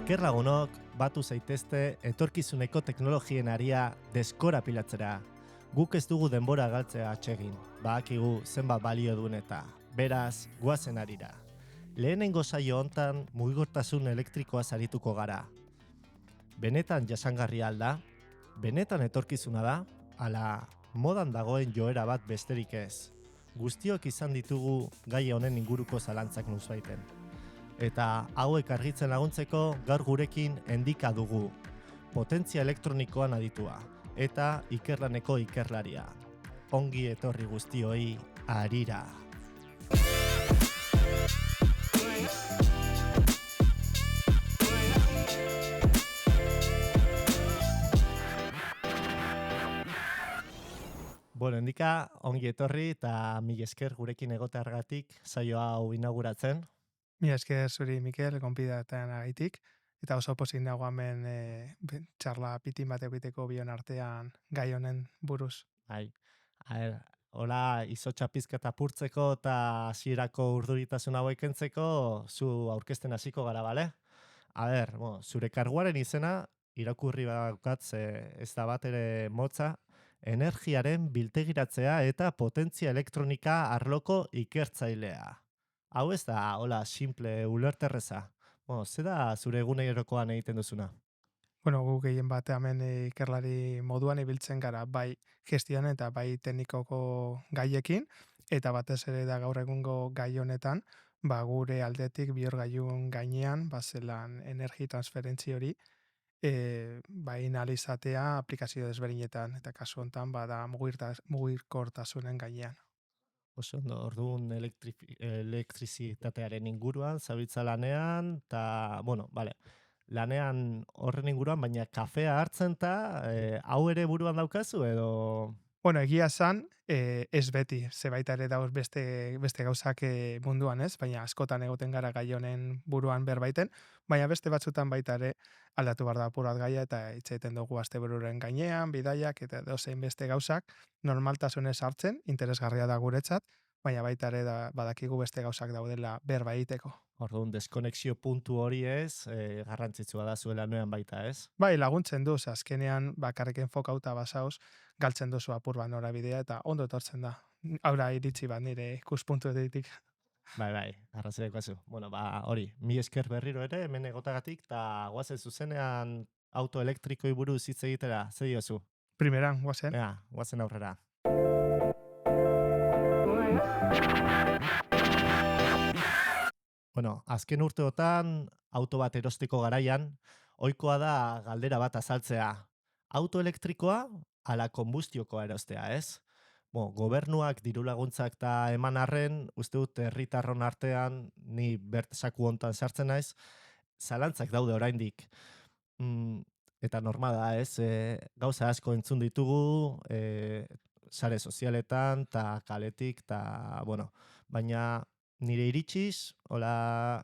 Ikerlagunok batu zaitezte etorkizuneko teknologien aria deskorapilatzera. Guk ez dugu denbora galtzea atsegin, badakigu zenbat balio duen eta, beraz, guazen arira. Lehenengo saio hontan mugikortasun elektrikoa sarituko gara. Benetan jasangarria alda? Benetan etorkizuna da? Ala, modan dagoen joera bat besterik ez. Guztiok izan ditugu gai honen inguruko zalantzak nuzbaiten. Eta hauek argitzen laguntzeko gaur gurekin Endika dugu, potentzia elektronikoan aditua, eta ikerlaneko ikerlaria. Ongi etorri guztioi harira. Bueno, Endika, ongi etorri eta mila esker gurekin egoteargatik saio hau inauguratzen. Mila esker zuri, Mikel, gonbidatzen agaitik, eta oso pozik nago hemen txarla pitin bat egiteko bion artean gai honen buruz. Bai, hola izotxa pizkat apurtzeko eta hasierako urduritasun hauek kentzeko zu aurkezten hasiko gara, bale? Zure karguaren izena irakurri badaukat ez da bat ere motza, energiaren biltegiratzea eta potentzia elektronika arloko ikertzailea. Hau ez da, hola, simple ulerterreza. Ze da zure egunerokoan egiten duzuna? Bueno, gu gehien bat hemen ikerlari moduan ibiltzen gara, bai gestion eta bai teknikoko gaiekin, eta batez ere da gaur egungo gai honetan, gure aldetik bihurgailun gainean, zelan energi transferentzi hori, analizatea aplikazio desberdinetan, eta kasu honetan da mugikortasunen gainean. Oso ondo, orduan elektrizitatearen inguruan, zabiltza lanean, eta, lanean horren inguruan, baina kafea hartzen eta hau ere buruan daukazu edo... Bueno, egia esan, ez beti, ze baita ere dauz beste gauzak munduan, ez? Baina askotan egoten gara gai honen buruan berbaiten, baina beste batzutan baita ere aldatu behar da apur bat gaia eta itxaiten dugu astebururen gainean, bidaiak eta dozein beste gauzak normaltasunez hartzen, interesgarria da guretzat, baina baita ere badakigu beste gauzak daudela berbaiteko. Orduan, deskonexio puntu hori ez, garrantzitsua da zuela noean baita, ez? Bai, laguntzen duz, azkenean bakarrik enfokauta basauz, galtzen duzu apur bat norabidea eta ondo etortzen da. Haura iritsi bat nire ikuspuntu editik. Bai, arrazoiko zu. Hori, mi esker berriro ere, hemen egotagatik, eta guazen zuzenean auto elektrikoi buruz hitz egitera, ze diozu? Primeran, guazen. Guazen aurrera. Azken urteotan, auto bat erosteko garaian, ohikoa da galdera bat azaltzea. Auto elektrikoa ala konbustiokoa erostea, ez? Gobernuak dirulaguntzak eta eman arren, uste dut herritarron artean, ni bertsaku hontan sartzen naiz, zalantzak daude oraindik. Eta normala, ez? Gauza asko entzun ditugu, sare sozialetan, eta kaletik, eta, baina nire iritsiz, hola,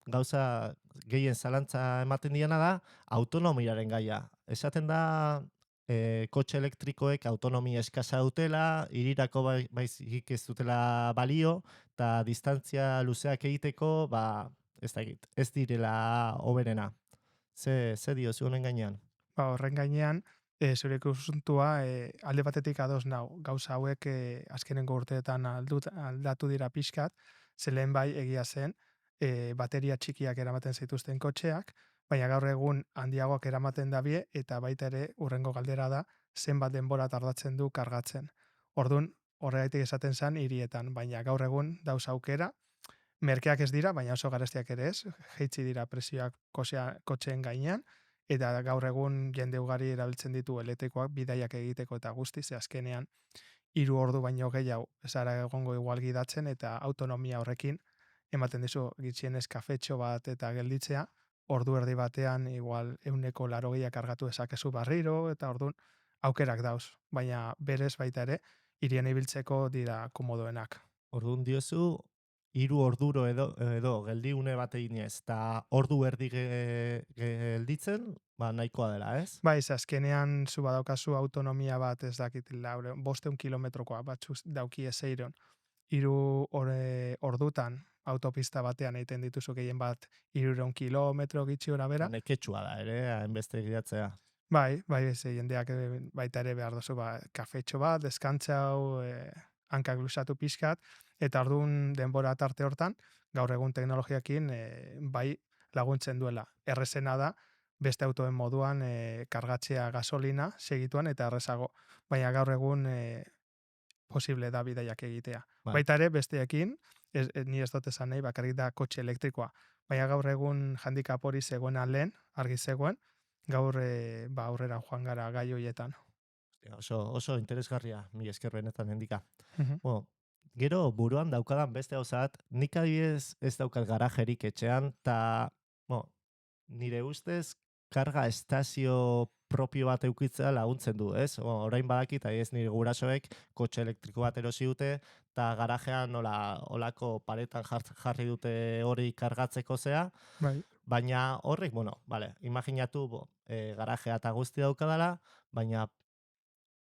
gauza gehien zalantza ematen diana da, autonomiaren gaia. Esaten da, kotxe elektrikoek autonomia eskasa dutela, hirirako baizik ez dutela balio, eta distantzia luzeak egiteko, ez direla hoberena. Ze diozu honen gainean? Horren gainean, zure ikuspuntua alde batetik ados nau, gauza hauek azkenengo urteetan aldatu dira pixkat, zelen bai egia zen, bateria txikiak eramaten zituzten kotxeak, baina gaur egun handiagoak eramaten dabie, eta baita ere urrengo galdera da, zenbat denbora tardatzen du kargatzen. Orduan, horregaitik esaten zen hirietan, baina gaur egun dauz aukera, merkeak ez dira, baina oso garestiak ere ez, jeitsi dira presioak kotxeen gainean, eta gaur egun jende ugari erabiltzen ditu elektrikoak bidaiak egiteko eta guzti, ze azkenean 3 ordu baino gehiago zara egongo igual gidatzen eta autonomia horrekin ematen dizu gitxienez kafetxo bat eta gelditzea, ordu erdi batean igual 180 kargatu dezakezu barriro eta orduan aukerak dauz, baina berez baita ere hirien ibiltzeko dira komodoenak. Orduan diozu, 3 orduro edo geldiune bat eginez, eta ordu erdi gelditzen, nahikoa dela, ez? Bai, azkenean zu badaukazu autonomia bat ez dakit, 500 kilometrokoa batzu dauki ezeiron. 3 ordutan autopista batean egiten dituzu gehien bat 300 kilometro gitxi gora bera. Neketsua da ere, hainbeste gidatzea. Bai, ze jendeak baita ere behar duzu kafetxo bat, deskantzau, hankak luzatu pixkat, eta orduan denbora tarte hortan, gaur egun teknologiakin bai laguntzen duela. Errezena da, beste autoen moduan kargatzea gasolina segituan eta errezago. Baina gaur egun posible da bidaiak egitea. Bai. Baita ere, besteekin, ni ez dut esan nahi, bakarrik da kotxe elektrikoa. Baina gaur egun handikap hori zegoen lehen, argi zegoen, gaur aurrera joan gara gai hoietan. Oso interesgarria, mi esker benetan hendika. Mhm. Bueno, gero buruan daukadan beste gauzat, nik adibidez ez daukat garajerik etxean, eta nire ustez karga estazio propio bat eukitzea laguntzen du, ez? Orain badakit, adibidez nire gurasoek kotxe elektriko bat erosi dute, eta garajean olako paretan jarri dute hori kargatzeko zea, Bai. baina horrek, vale, imaginatu garajea eta guzti daukadala, baina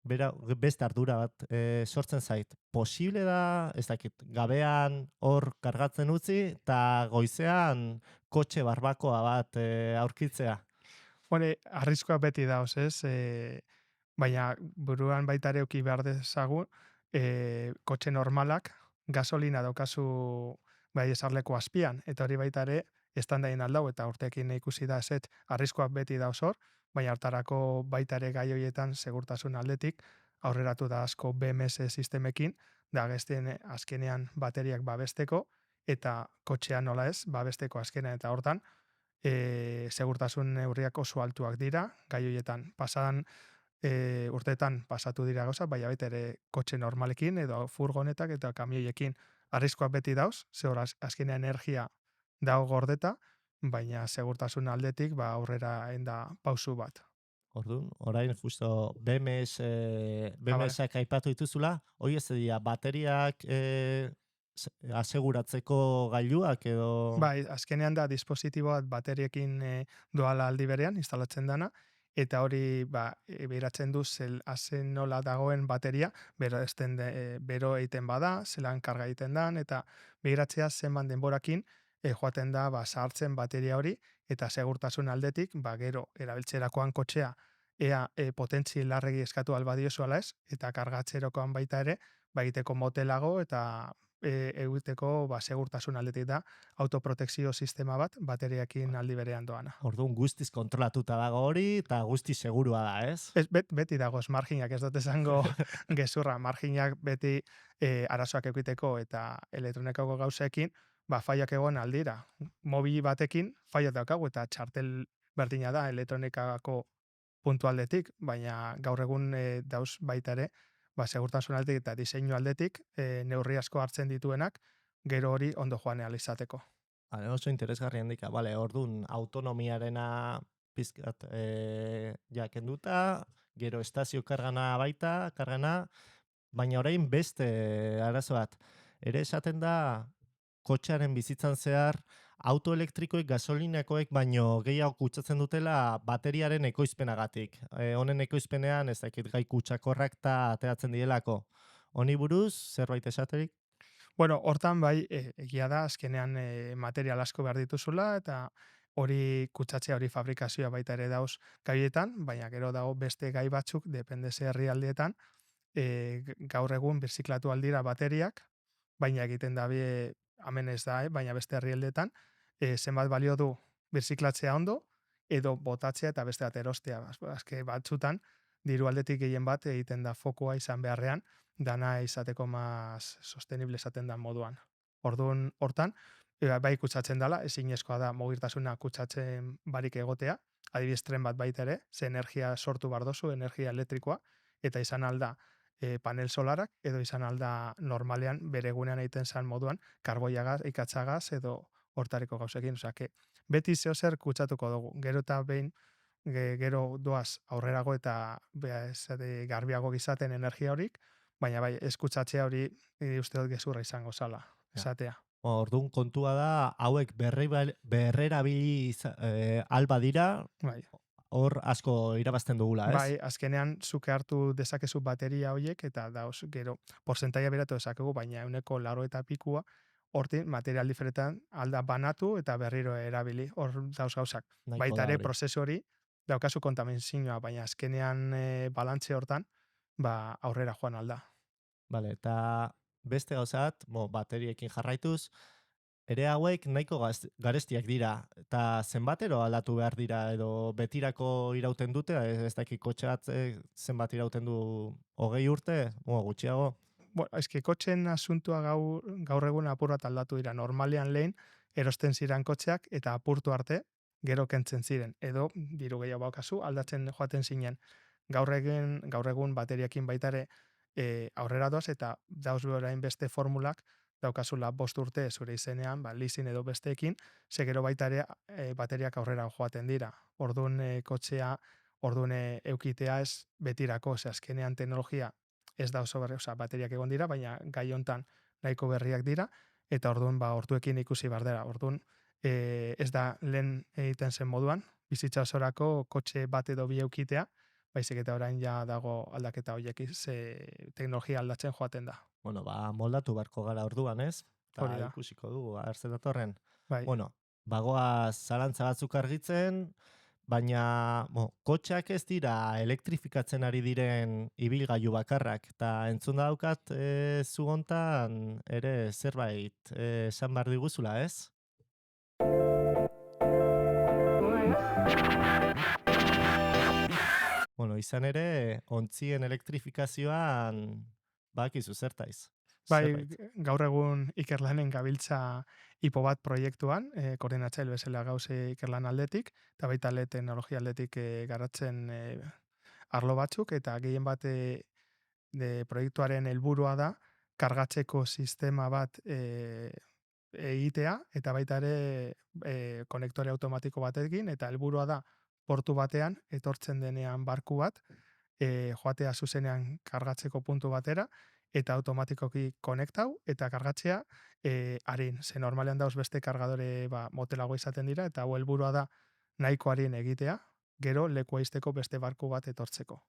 beste ardura bat sortzen zait. Posible da, ez dakit, gabean hor kargatzen utzi, eta goizean kotxe barbakoa bat aurkitzea. Hore, arriskoa beti dauz, ez? Baina buruan baita ere euki behar dezagun, kotxe normalak gasolina daukazu bai esarleko azpian, eta hori baita ere estandain aldau, eta urtekin ikusi da eset arriskoak beti dauz hor, baina hartarako baita ere gai horietan segurtasun aldetik aurreratu da asko BMS sistemekin, da azkenean bateriak babesteko, eta kotxean nola ez, babesteko azkenean eta hortan, segurtasun neurriak oso altuak dira, gai horietan pasadan urteetan pasatu dira gauza, baina baita ere kotxe normalekin edo furgonetak eta kamioiekin arriskoak beti dauz, ze hor azkenean energia dago gordeta, baina segurtasun aldetik aurrera enda pausu bat. Orduan, orain justo BMS, Bai. BMSak aipatu dituzula, hori ez dira bateriak aseguratzeko gailuak edo... Bai, azkenean da dispositibo bat bateriekin doala aldi berean instalatzen dana, eta hori behiratzen du azen nola dagoen bateria, bero egiten bada, zelan karga egiten dan, eta behiratzea zenban denborakin joaten da zahartzen bateria hori, eta segurtasun aldetik, gero erabiltzerakoan kotxea, ea potentzi larregi eskatu albadiozu ala ez, eta kargatzerokoan baita ere, egiteko motelago eta egiteko segurtasun aldetik da autoprotekzio sistema bat bateriakin aldi berean doana. Orduan guztiz kontrolatuta dago hori eta guztiz segurua da, ez? Beti dagoz marginak, ez dut esango gezurra, marginak beti arazoak eukiteko eta elektronikako gauzekin, faiak egon aldira. Mobil batekin faiak daukagu eta txartel berdina da elektronikako puntualdetik, baina gaur egun dauz baita ere, segurtasun aldetik eta diseinu aldetik neurri asko hartzen dituenak, gero hori ondo joan izateko. Vale, oso interesgarri handika. Vale, orduan autonomiarena pizkat jakenduta, gero estazio kargana baita, baina orain beste arazo bat. Ere esaten da kotxearen bizitzan zehar autoelektrikoek gasolinakoek baino gehiago kutsatzen dutela bateriaren ekoizpenagatik. Honen ekoizpenean ez dakit gai kutsakorrak eta ateratzen direlako. Honi buruz, zerbait esaterik? Bueno, hortan bai, egia da, azkenean material asko behar dituzula, eta hori kutsatzea, hori fabrikazioa baita ere dauz gaietan, baina gero dago beste gai batzuk, depende ze herrialdeetan, gaur egun birziklatu aldira bateriak, baina egiten da hemen ez da, baina beste herrialdeetan, zenbat balio du birziklatzea ondo, edo botatzea eta beste bat erostea. Azke batzutan, diru aldetik gehien bat egiten da fokoa izan beharrean, dana izateko maz sostenible esaten da moduan. Orduan hortan, bai kutsatzen dela, ezinezkoa da mugirtasuna kutsatzen barik egotea, adibidez tren bat baita ere, ze energia sortu bardozu, energia elektrikoa, eta izan alda panel solarak, edo izan alda normalean bere egunean egiten zan moduan, karboiagaz, ikatzagaz, edo hortareko gauzekin. Osea, beti zeo zer kutsatuko dugu. Gero eta behin, gero doaz aurrerago eta garbiago gizaten energia horik, baina bai, ez kutsatzea hori uste dut gezurra izango zala, esatea. Orduan kontua da, hauek berrerabili alba dira, Bai. hor asko irabazten dugula, ez? Bai, azkenean zuke hartu dezakezu bateria horiek, eta dauz, gero, porzentaia beratu dezakegu, baina euneko laro eta pikua, hortik material diferentetan alda banatu eta berriro erabili, hor dauz gauzak. Nahiko Baita da ere hori. prozesu hori daukazu kontaminazioa, baina azkenean balantze hortan, ba, aurrera joan alda. Vale, eta beste gauza bat, bateriekin jarraituz, ere hauek nahiko garestiak dira, eta zenbatero aldatu behar dira, edo betirako irauten dute, ez dakit kotxe bat zenbat irauten du 20 urte, gutxiago. Eske kotxen asuntua gaur egun apur bat aldatu dira. Normalean lehen erosten ziren kotxeak eta apurtu arte gero kentzen ziren. Edo diru gehiago baukazu aldatzen joaten zinen. Gaur egun bateriakin baita ere aurrera doaz eta dauz orain beste formulak daukazula 5 urte zure izenean, ba, leasing edo besteekin, ze gero baita ere bateriak aurrera joaten dira. Orduan kotxea, orduan eukitea ez betirako, ze azkenean teknologia ez da oso berri, osea, bateriak egon dira, baina gai hontan nahiko berriak dira, eta orduan, ba, orduekin ikusi behar dela. Orduan, ez da lehen egiten zen moduan, bizitza osorako kotxe bat edo bi eukitea, baizik eta orain ja dago aldaketa horiek ze teknologia aldatzen joaten da. Bueno, moldatu beharko gara orduan, ez? Hori Eta da, ikusiko dugu, zer datorren. bai. Bueno, bagoaz zalantza batzuk argitzen, baina kotxeak ez dira elektrifikatzen ari diren ibilgailu bakarrak. Eta entzun daukat zu hontan ere zerbait esan behar diguzula, ez? Bueno, izan ere, ontzien elektrifikazioan bakizu zertaiz. Bai, Zerbait. gaur egun ikerlanen gabiltza IPO bat proiektuan, koordinatzaile bezala gauze ikerlan aldetik, eta baita teknologia aldetik garatzen arlo batzuk, eta gehien bat de proiektuaren helburua da kargatzeko sistema bat egitea eta baita ere konektore automatiko batekin eta helburua da portu batean etortzen denean barku bat joatea zuzenean kargatzeko puntu batera eta automatikoki konektau eta kargatzea arin. Ze normalean dauz beste kargadore motelago izaten dira eta hau helburua da nahiko arin egitea, gero lekua izteko beste barku bat etortzeko.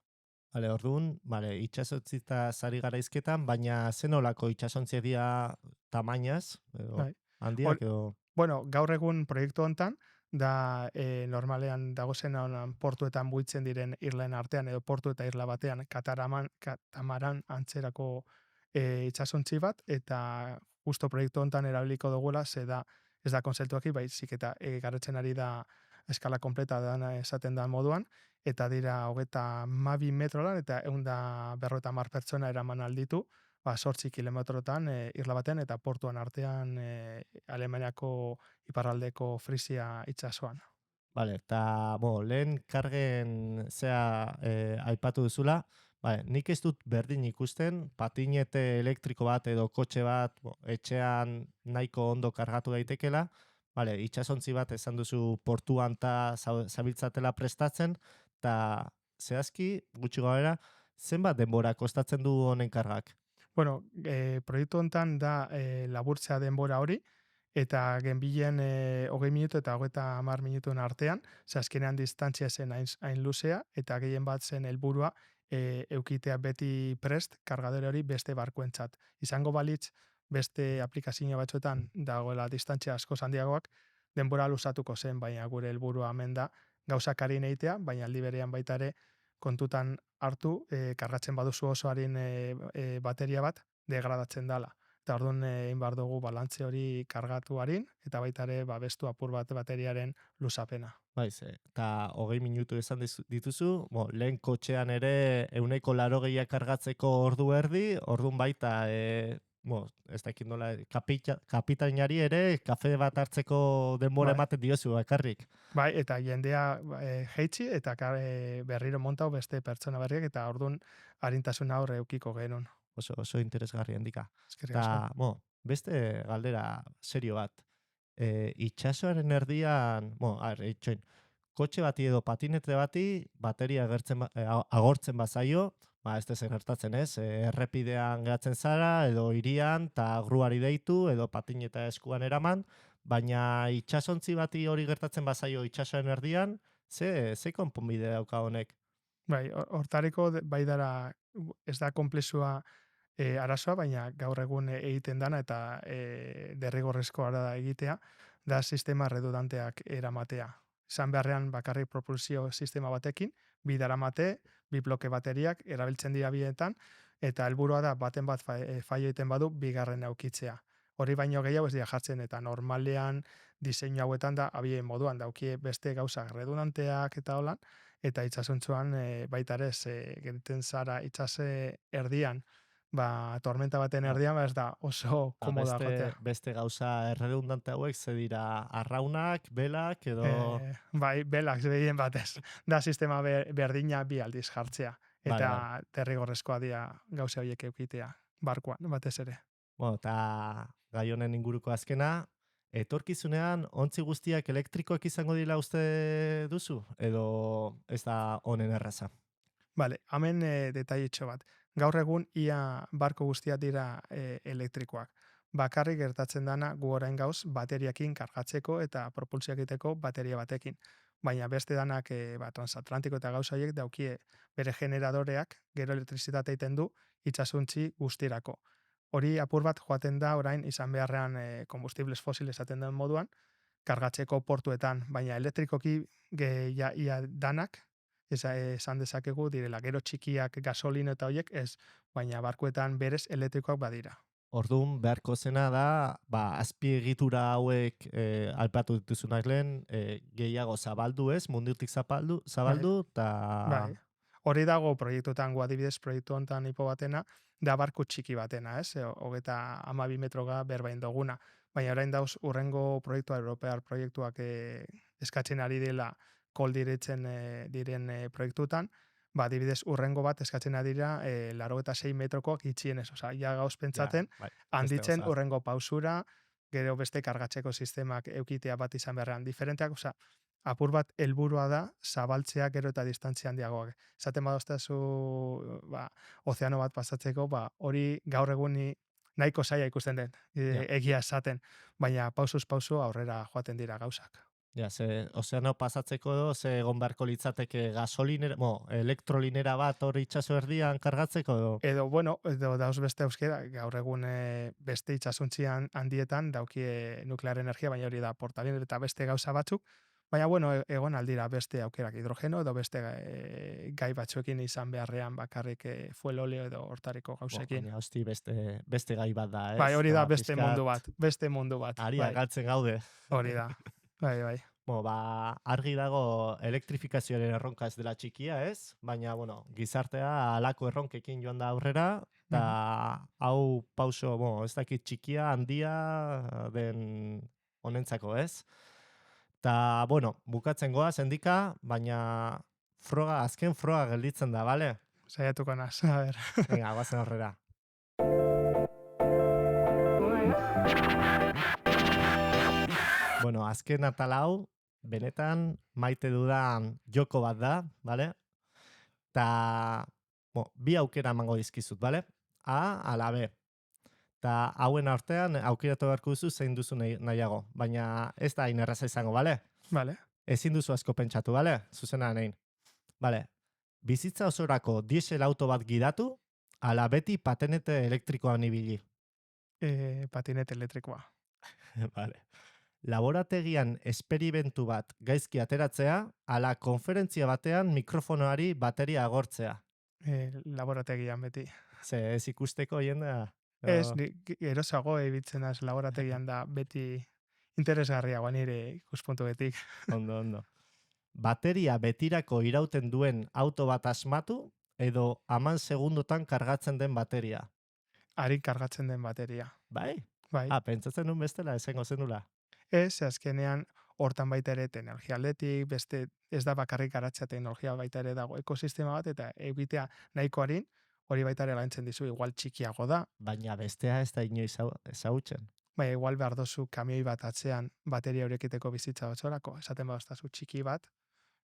Bale, orduan, itxasontzita sari gara izketan, baina zenolako itxasontziak dira tamainaz, edo Bai. handiak, edo... Bueno, gaur egun proiektu hontan, da normalean dagozen honan portuetan buitzen diren irlen artean, edo portu eta irla batean, katamaran antzerako itxasontzi bat, eta justo proiektu hontan erabiliko dugula, ez da konzeptuaki, baizik eta garatzen ari da eskala kompleta dana esaten da moduan, eta dira 32 metrolan, eta 150 pertsona eraman alditu, 8 kilometrotan irla batean eta portuan artean Alemaniako iparraldeko Frisia itsasoan. Bale, eta, lehen kargen zea aipatu duzula, nik ez dut berdin ikusten, patinete elektriko bat edo kotxe bat etxean nahiko ondo kargatu daitekela, itxasontzi bat esan duzu portuan eta zabiltzatela prestatzen, eta zehazki, gutxi gabera, zenbat denbora kostatzen du honen kargak? Bueno, proiektu hontan da laburtzea denbora hori, eta genbilen 20 minutu eta 30 minutuen artean, ze azkenean distantzia zen hain luzea, eta gehien bat zen helburua eukitea beti prest kargadore hori beste barkuentzat. Izango balitz beste aplikazio batzuetan dagoela distantzia asko handiagoak, denbora luzatuko zen, baina gure helburua hemen da gauzak arin egitea, baina aldi berean baita ere kontutan hartu, kargatzen baduzu osoaren bateria bat, degradatzen dala. Eta orduan egin behar dugu balantze hori kargatu harin, eta baita ere bestu apur bat bateriaren luzapena. Eta 20 minutu esan dituzu, lehen kotxean ere 180 kargatzeko ordu erdi, orduan baita, ez dakit nola, kapitainari ere kafe bat hartzeko denbora Bai. ematen diozu bakarrik. Bai, eta jendea jeitsi eta berriro montau beste pertsona berriak, eta orduan harintasuna horre eukiko genuen. Oso interesgarri handika. Eskerrik asko. Eta, beste galdera serio bat. Itxasoaren erdian, itxoin, kotxe bati edo patinete bati, bateria agortzen bazaio, ez da zer gertatzen ez, errepidean gehatzen zara, edo hirian, eta gruari deitu, edo patineta eskuan eraman, baina itxasontzi bati hori gertatzen bazaio itxasoaren erdian, ze konponbide dauka honek? Bai, hortareko bai dara ez da komplexua arazoa, baina gaur egun egiten dana eta derrigorrezkoa da egitea, da sistema redundanteak eramatea. Izan beharrean bakarrik propulsio sistema batekin, bi daramate, bi bloke bateriak erabiltzen dira bietan, eta helburua da baten bat faio egiten badu bigarren aukitzea. Hori baino gehiago ez dira jartzen eta normalean diseinu hauetan da abien moduan daukie beste gauza redundanteak eta holan, eta itsasontzuan baita ere gelditzen zara itsas erdian, tormenta baten Ja. erdian, ez da oso Ba, komodoa egotea. beste gauza erredundante hauek ze dira arraunak, belak edo... Bai, belak behien batez. Da sistema berdina bi aldiz jartzea. Vale, Eta vale. derrigorrezkoa dira gauza horiek eukitea, barkuan, batez ere. Bueno, eta gai honen inguruko azkena, etorkizunean ontzi guztiak elektrikoak izango dira uste duzu? Edo ez da honen erraza? Vale, hemen detailetxo bat. Gaur egun ia barko guztiak dira elektrikoak. Bakarrik gertatzen dana gu orain gauz bateriakin kargatzeko eta propulsioak egiteko bateria batekin. Baina beste danak transatlantiko eta gauza horiek daukie bere generadoreak gero elektrizitatea egiten du itsasuntzi guztirako. Hori apur bat joaten da orain izan beharrean combustibles fosil esaten den moduan, kargatzeko portuetan, baina elektrikoki ia danak esan dezakegu direla. Gero txikiak gasolina eta hoiek ez, baina barkuetan berez elektrikoak badira. Orduan, beharko zena da, azpiegitura hauek aipatu dituzunak lehen, gehiago zabaldu ez, mundutik Bai, zabaldu, eta... bai. Hori dago proiektuetan, adibidez proiektu hontan ipo batena, da barku txiki batena, ez? Hogeta 12 metroga berbain duguna. Baina orain dauz urrengo proiektua, europear proiektuak eskatzen ari dela koldiretzen diren proiektutan, adibidez urrengo bat eskatzen ari dira 86 metrokoak itxienez. Osa, ja gauz Ja, pentsaten, bai, beste handitzen gauza bat. urrengo pausura, gero beste kargatzeko sistemak eukitea bat izan beharrean diferenteak, osa, apur bat helburua da zabaltzea gero eta distantzia handiagoak. Esaten badoztazu ozeano bat pasatzeko, hori gaur eguni nahiko zaila ikusten den, Ja, egia esaten, baina pausuz pausu aurrera joaten dira gauzak. ja, ze ozeano pasatzeko edo, ze egon beharko litzateke gasolinera, elektrolinera bat hor itxaso erdian kargatzeko edo... Edo, bueno, edo dauz beste euskera, gaur egun beste itsasuntzian handietan daukie nuklear energia, baina hori da portalin eta beste gauza batzuk, baina bueno, egon aldira beste aukerak hidrogeno edo beste gai batzuekin izan beharrean bakarrik fuel oleo edo hortariko gauzekin. Baina hosti beste gai bat da, Bai, ez? hori da Da, beste mundu pixkat bat, beste mundu bat, aria bai, galtzen gaude. hori da, bai, bai. Argi dago elektrifikazioaren erronka ez dela txikia, ez? Baina, gizartea halako erronkekin joan da aurrera, eta Mhm. hau pauso, ez dakit txikia, handia den honentzako, ez? Eta, bukatzen goaz, endika, baina azken froga gelditzen da, bale? Saiatuko naz, a ber. Venga, guazen aurrera. Azken atal hau, benetan maite dudan joko bat da, bale? Ta, bi aukera emango dizkizut, bale? A, ala B. Ta hauen artean aukeratu beharko duzu zein duzu nahiago, baina ez da hain erraza izango, bale? Vale. Ezin duzu asko pentsatu, bale? Zuzena nein. Bale, bizitza osorako diesel auto bat gidatu, ala beti patenete elektrikoan ibili. Patinete elektrikoa. Vale. Laborategian esperimentu bat gaizki ateratzea, ala konferentzia batean mikrofonoari bateria agortzea. Laborategian beti. Ze ez ikusteko jendea. Ez, erosago ebitzen az laborategian da beti interesgarriagoa nire ikuspuntuetik. Ondo, ondo. Bateria betirako irauten duen auto bat asmatu, edo 10 segundotan kargatzen den bateria. Harin kargatzen den bateria. Bai? Bai. Pentsatzen nuen bestela, esango zenula. Ez, azkenean hortan baita ere teknologia aldetik, beste ez da bakarrik garatzea teknologia baita ere dago ekosistema bat, eta egitea nahiko harin, hori baita ere lantzen dizu, igual txikiago da. Baina bestea ez da inoiz ezagutzen. Bai, igual behar dozu kamioi bat atzean bateria horiekiteko bizitza batzorako, esaten badoztazu txiki bat,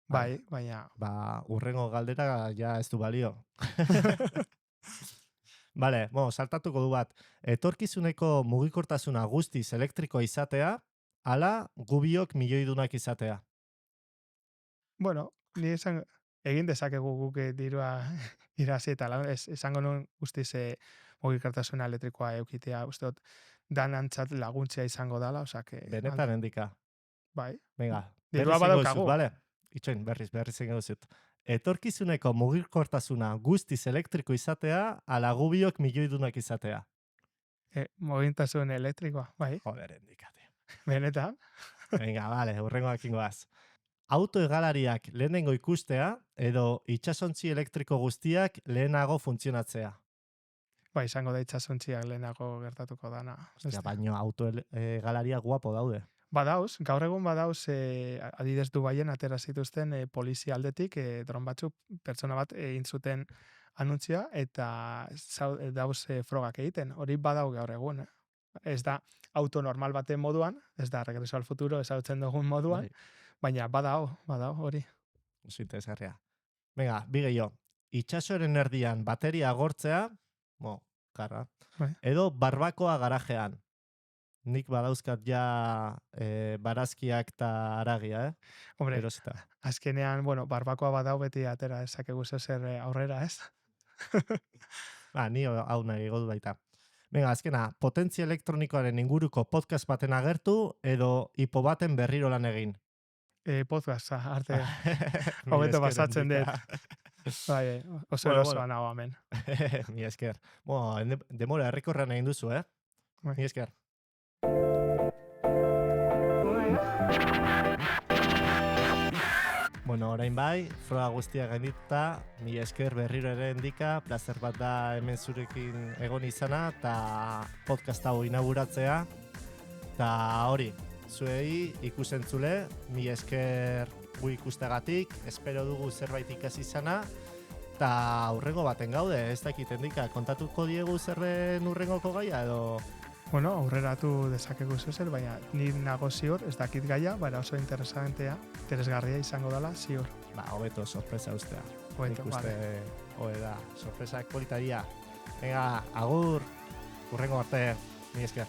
bai, baina... Urrengo galdera ja ez du balio. Vale, saltatuko du bat. Etorkizuneko mugikortasuna guztiz elektrikoa izatea, ala gubiok milioidunak izatea. Bueno, ni egin dezakegu guk dirua irazi eta esango nuen guztiz mugikortasun elektrikoa eukitea, uste dut, danantzat laguntzea izango dala, osea que Benetan endika. bai. Venga, Dirua berriz ingo badaukagu. dizut, bale? Itxoin, berriz ingo dizut. Etorkizuneko mugikortasuna guztiz elektriko izatea, ala gubiok milioidunak izatea. Mugintasun elektrikoa, bai. Joder, endikate. Benetan. Venga, vale, hurrengoak ingoaz. Auto hegalariak lehenengo ikustea edo itsasontzi elektriko guztiak lehenago funtzionatzea. Bai, izango da itsasontziak lehenago gertatuko dana. Ostia, baino auto hegalariak guapo daude. Badauz, gaur egun badauz, adidez Dubaien atera zituzten polizia aldetik, dron batzuk pertsona bat egin zuten anuntzia eta dauz frogak egiten. Hori badau gaur egun. Ez da auto normal baten moduan, ez da Regreso al Futuro ezagutzen dugun moduan, baina badau hori. Oso interesgarria. Venga, bi gehiago. Itsasoren erdian bateria agortzea, karra, Bai. edo barbakoa garajean. Nik badauzkat ja barazkiak eta aragia, Hombre, erosita. azkenean, barbakoa badau beti atera ezakegu zer aurrera, ez? Ni hau nahi godu baita. Venga, azkena, potentzia elektronikoaren inguruko podcast baten agertu edo hipo baten berriro lan egin. Podcast, arte. Hobeto pasatzen dut. Bai, oso erosoa nago hemen. Mi esker. Demora herrikorrean egin duzu, Mi esker. Orain bai, froga guztiak gaindituta, mi esker berriro ere endika, plazer bat da hemen zurekin egon izana, eta podcast hau inauguratzea, eta hori, zuei ikusentzule, mi esker gu ikusteagatik, espero dugu zerbait ikasi izana, eta hurrengo baten gaude, ez dakit endika, kontatuko diegu zerren hurrengoko gaia edo... Aurreratu dezakegu zer, baina ni nago ziur, ez dakit gaia, baina oso interesgarria izango dela ziur. Hobeto, sorpresa ustea. Hobeto, vale. Hobe da, sorpresak politaria. Venga, agur, hurrengo arte, mi esker.